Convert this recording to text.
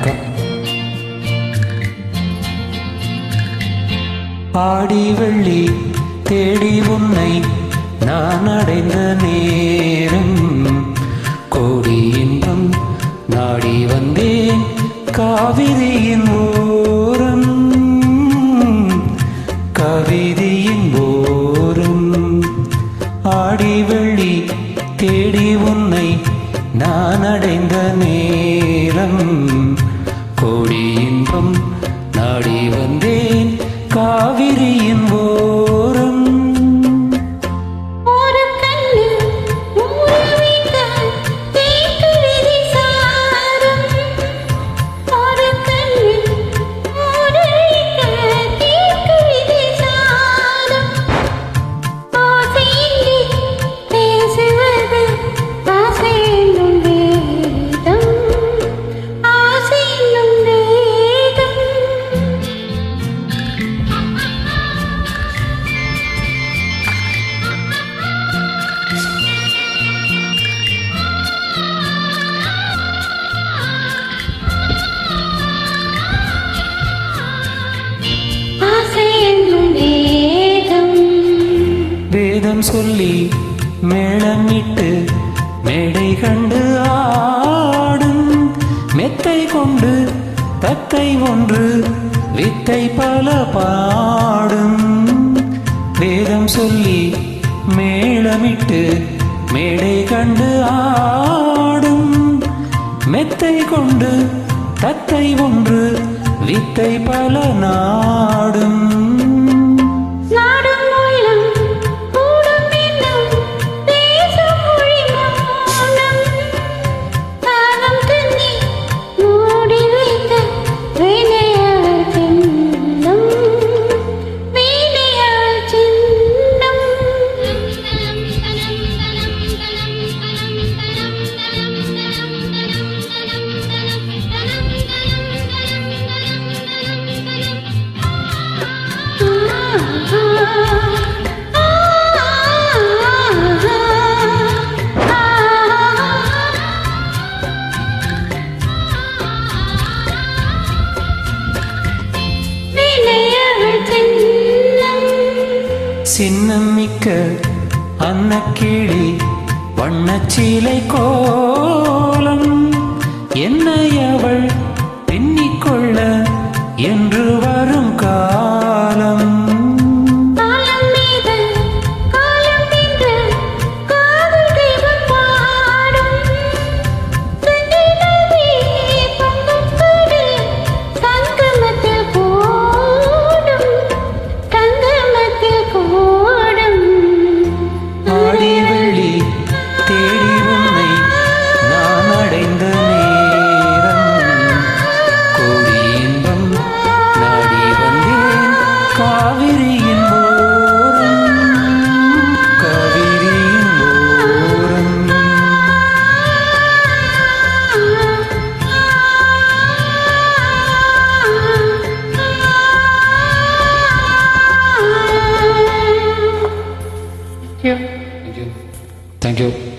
வணக்கம். ஆடி வெள்ளி தேடி உன்னை நான் அடைந்த நேரம், கோடி இன்பம் நாடி வந்தேன் காவிரியின் ஓரம், கவிதையின் ஓரம். ஆடி வெள்ளி தேடி உன்னை நான் அடைந்த நேரம், கோடி இன்பம் நாடி வந்தேன் காவிரியின் ஓரம். வேதம் சொல்லி மேளமிட்டு மேடை கண்டு ஆடும், மெத்தை கொண்டு தத்தை ஒன்று வித்தை பல பாடும். வேதம் சொல்லி மேளமிட்டு மேடை கண்டு ஆடும், மெத்தை கொண்டு தத்தை ஒன்று வித்தை பல நாடும். சின்னம் மிக்க அன்னக்கிளி வண்ணச்சீலை கோலம், என்னை அவள் பின்னிக்கொள்ள என்று வரும் காலம். Thank you.